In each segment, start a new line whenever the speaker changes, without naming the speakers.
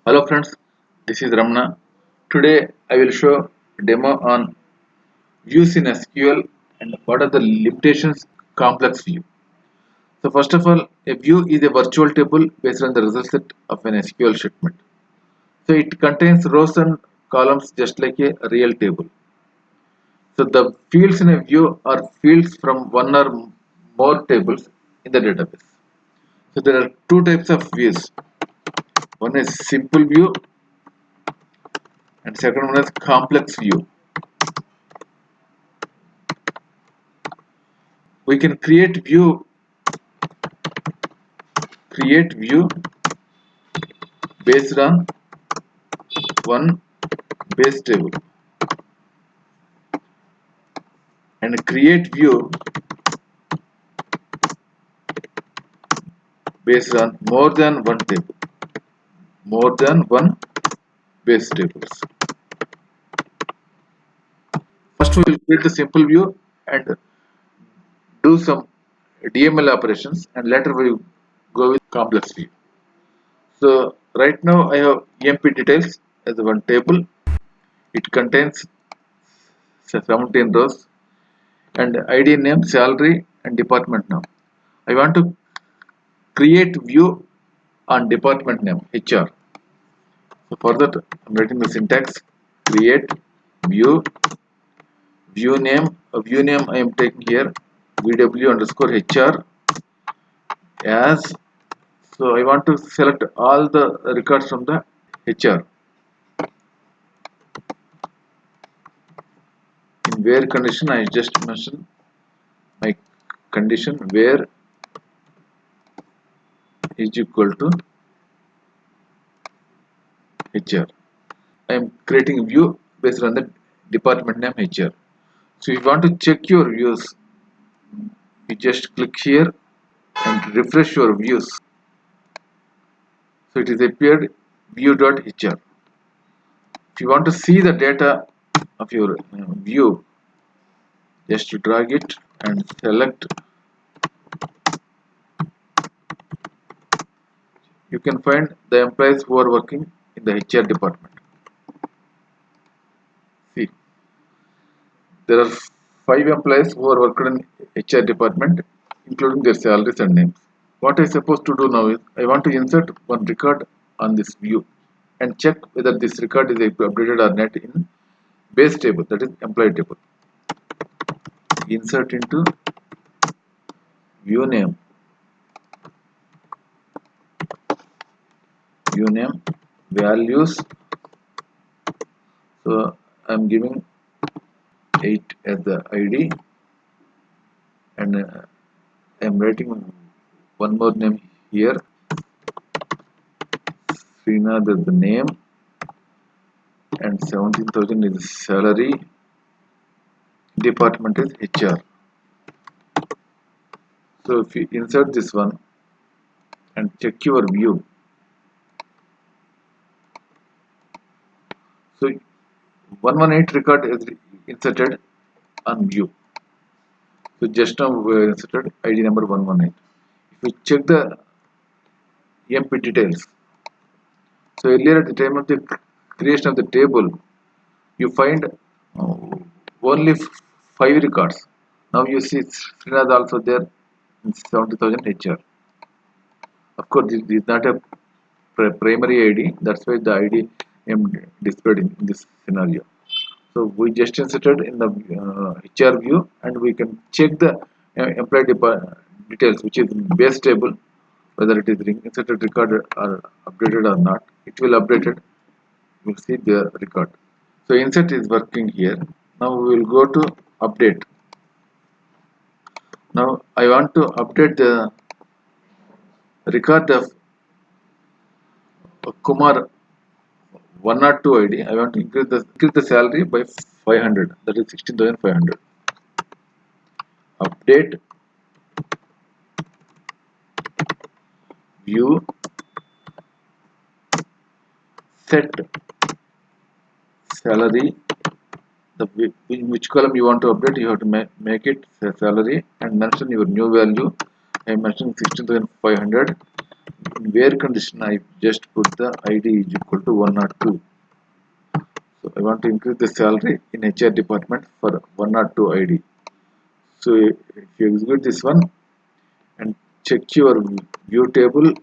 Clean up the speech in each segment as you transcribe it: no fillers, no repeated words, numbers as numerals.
Hello friends, this is Ramana. Today I will show a demo on views in SQL and what are the limitations complex view. So first of all, a view is a virtual table based on the result set of an SQL statement. So it contains rows and columns just like a real table. So the fields in a view are fields from one or more tables in the database. So there are two types of views. One is simple view and second one is complex view. We can create view based on one base table and create view based on more than one base tables. First we will create the simple view and do some DML operations, and later we will go with complex view. So right now I have EMP details as one table. It contains 17 rows and ID name, salary and department name. I want to create view on department name HR. So for that I'm writing the syntax create view view name I am taking here VW underscore HR as. So I want to select all the records from the HR. In where condition I just mention my condition where is equal to HR. I am creating a view based on the department name HR. So if you want to check your views, you just click here and refresh your views. So it is appeared view.hr. If you want to see the data of your view, just drag it and select. You can find the employees who are working in the HR department. See, there are 5 employees who are working in HR department, including their salaries and names. What I supposed to do now is I want to insert one record on this view and check whether this record is updated or not in base table, that is employee table. Insert into view name values. So I'm giving 8 as the ID and I'm writing one more name here. Srinath is the name and 17,000 is salary. Department is HR. So if you insert this one and check your view, so 118 record is inserted on view. So just now we inserted ID number 118. If you check the EMP details, so earlier at the time of the creation of the table, you find only 5 records. Now you see Srinath also there in 70,000 HR. Of course, this is not a primary ID. That's why the ID am displayed in this scenario. So we just inserted in the HR view, and we can check the employee details, which is in base table, whether it is inserted, recorded, or updated or not. It will update it. You will see the record. So insert is working here. Now we will go to update. Now I want to update the record of Kumar 102 ID. I want to increase the salary by 500. That is 16,500. Update view set salary. In which column you want to update, you have to make it salary and mention your new value. I mentioned 16,500. in where condition I just put the ID is equal to 102. So I want to increase the salary in HR department for 102 ID. So if you execute this one and check your view table,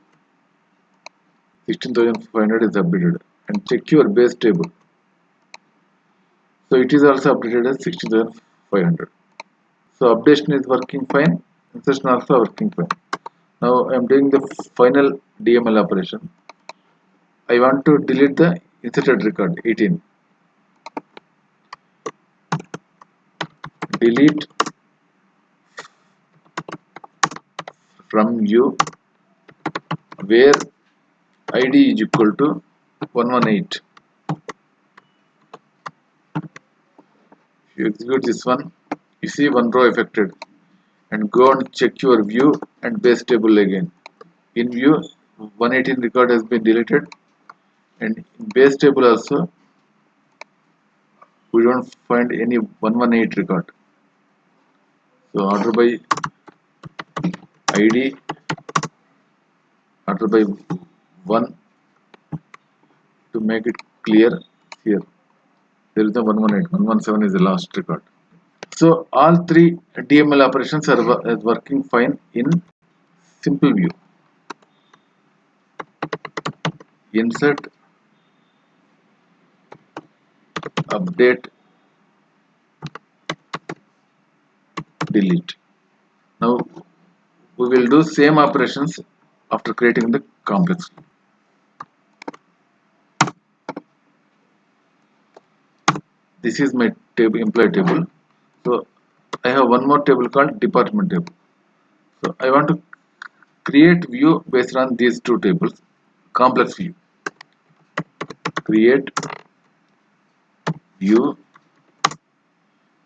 16,500 is updated, and check your base table. So it is also updated as 16,500. So updation is working fine, insertion also working fine. Now I am doing the final DML operation. I want to delete the inserted record 18. Delete from view where ID is equal to 118. If you execute this one, you see one row affected, and go and check your view and base table again. In view, 118 record has been deleted, and in base table also we don't find any 118 record. So order by ID, order by 1, to make it clear here. There is the 118, 117 is the last record. So all three DML operations are working fine in simple view. Insert, update, delete. Now we will do same operations after creating the complex. This is my table, employee table. So I have one more table called department table. So I want to create view based on these two tables. Complex view. Create view.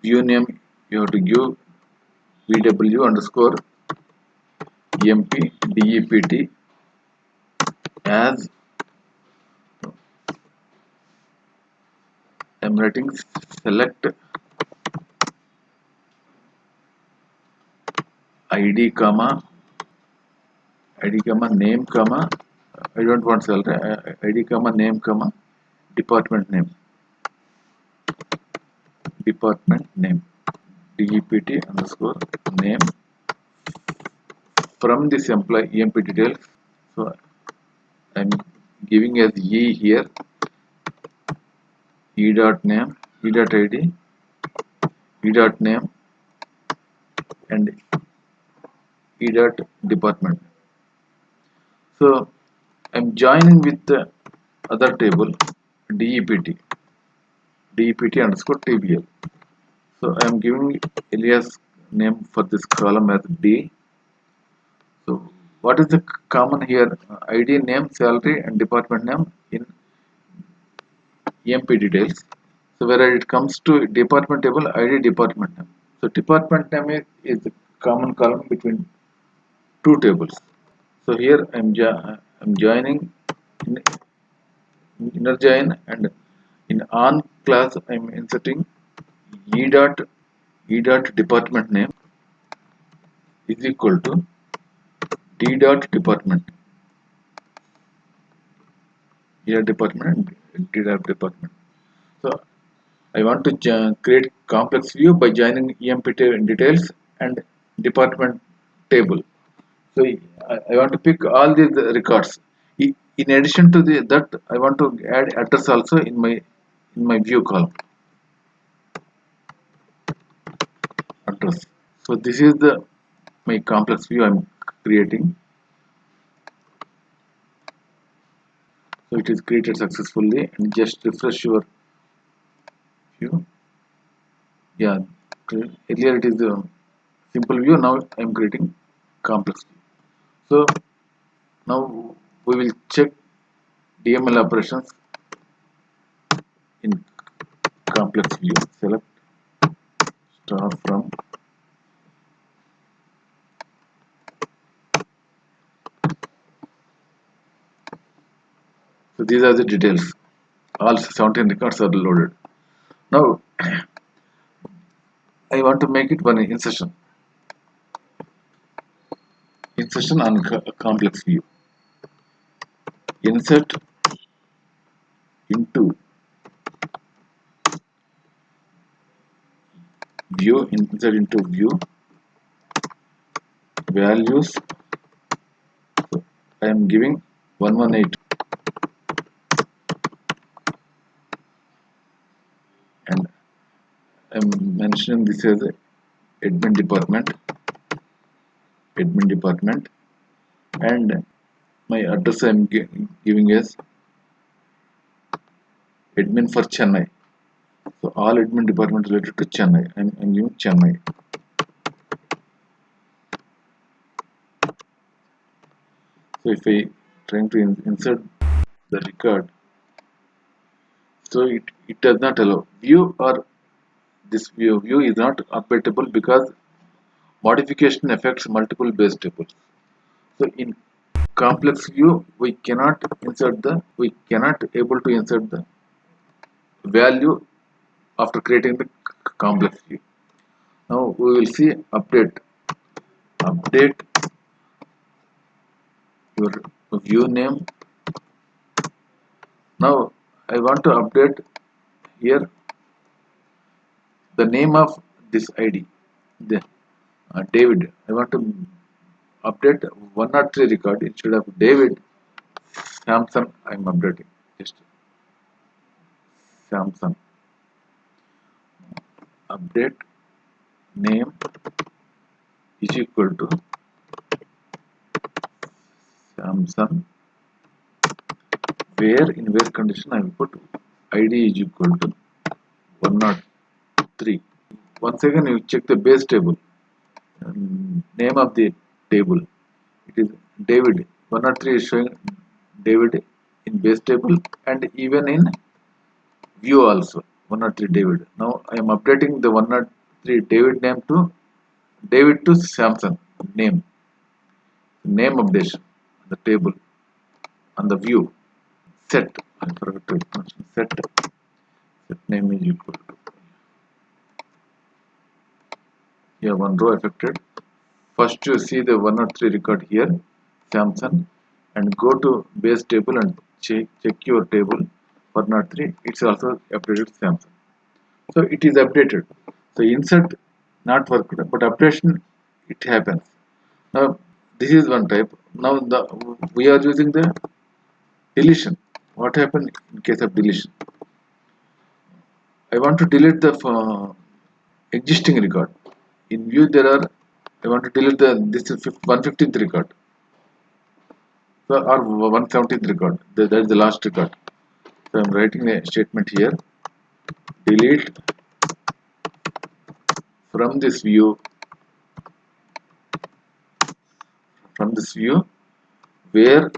View name you have to give VW underscore MP DEPT as I'm writing select ID comma name comma, I don't want salary, ID comma name comma department name DEPT underscore name from this employee EMP details. So I'm giving as E here, E dot name, E dot ID, E dot name, and E dot department. So I'm joining with the other table DEPT underscore TBL. So I'm giving alias name for this column as D. So what is the common here? ID name, salary, and department name in EMP details. So where it comes to department table, ID department name. So department name is the common column between two tables. So here I'm joining in inner join, and in on class I'm inserting e dot department name is equal to d dot department. Here department and d dot department. So I want to create complex view by joining EMP details and department table. So I want to pick all these records. In addition to that, I want to add address also in my view column. Address. So this is the my complex view I'm creating. So it is created successfully, and just refresh your view. Yeah, earlier it is the simple view. Now I'm creating complex view. So now we will check DML operations in complex view. Select star from. So these are the details. All 17 records are loaded. Now I want to make it one insertion on a complex view. insert into view values. So I am giving 118 and I am mentioning this as a admin department, and my address I am giving as admin for Chennai. So all admin department related to Chennai. I'm giving Chennai. So if I trying to insert the record, so it does not allow view, or this view is not updatable because modification affects multiple base tables. So in complex view we cannot able to insert the value after creating the complex view. Now we will see update your view name. Now I want to update here the name of this ID, the David. I want to update 103 record instead of David Samson. I'm updating just Samson. Update name is equal to Samson, where condition I will put ID is equal to 103. Once again you check the base table, name of the table, it is David. 103 is showing David in base table and even in view also 103 David. Now I am updating the 103 David name to David to Samson name updation on the table on the view. Set, I forgot to mention set name is equal to, yeah, one row affected. First you see the 103 record here Samson, and go to base table and check your table 103. It's also updated Samson. So it is updated. So insert not worked, but updation it happens. Now this is one type. Now we are using the deletion. What happened in case of deletion? I want to delete the existing record. In view there are, I want to delete the this is 115th record, so, or 117th record. That is the last record. So I am writing a statement here. Delete from this view where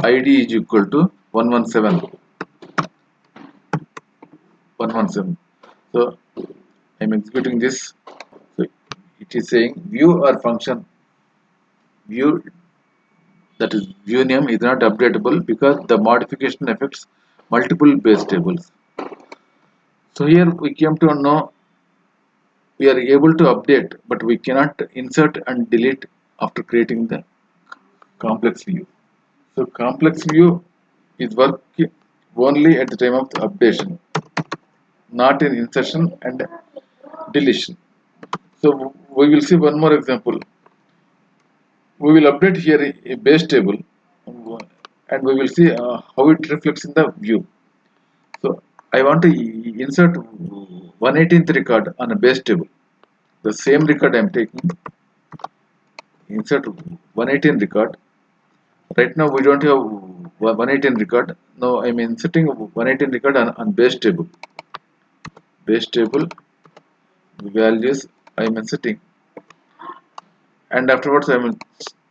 ID is equal to 117. So I am executing this. So it is saying view or function view, that is view name is not updatable because the modification affects multiple base tables. So here we came to know we are able to update, but we cannot insert and delete after creating the complex view. So complex view is work only at the time of the updation, not in insertion and deletion. So we will see one more example. We will update here a base table and we will see how it reflects in the view. So I want to insert 118th record on a base table. The same record I am taking, insert 118 record. Right now we don't have 118 record. Now I am inserting 118 record on base table. Base table values I am inserting, and afterwards I will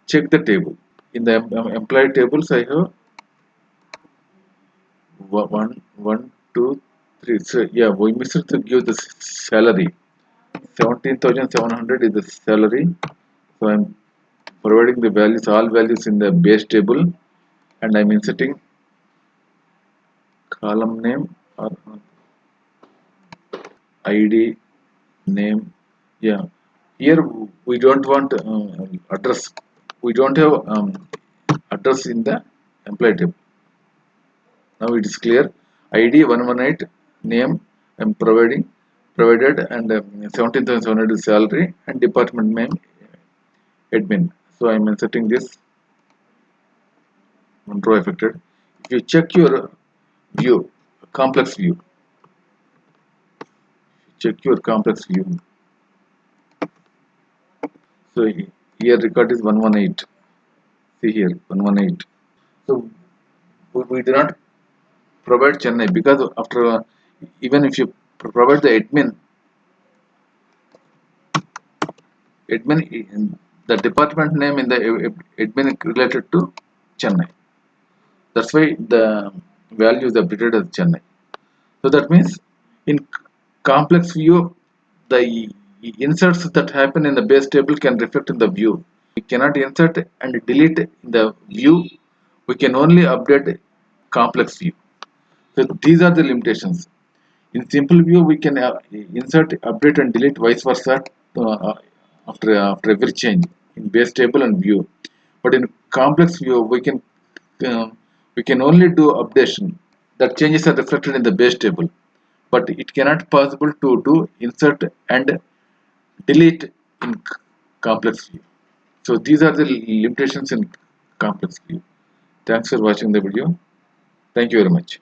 check the table. In the employee tables I have one, two, three. So yeah, we missed to give the salary. 17,700 is the salary. So I'm providing the values, all values in the base table, and I'm inserting column name or ID name. Yeah, here we don't want address. We don't have address in the employee table. Now it is clear. ID 118, name I'm provided, and 17,700 is salary, and department name admin. So I'm inserting this one row affected. If you check your view, complex view, check your complex view. So here record is 118. See here 118. So we do not provide Chennai because after even if you provide the the department name in the admin related to Chennai. That's why the value is updated as Chennai. So that means in complex view, the inserts that happen in the base table can reflect in the view. We cannot insert and delete in the view. We can only update complex view. So these are the limitations. In simple view, we can insert, update, and delete vice versa uh, after every change in base table and view. But in complex view, we can only do updation. That changes are reflected in the base table, but it cannot possible to do insert and delete in complex view. So these are the limitations in complex view. Thanks for watching the video. Thank you very much.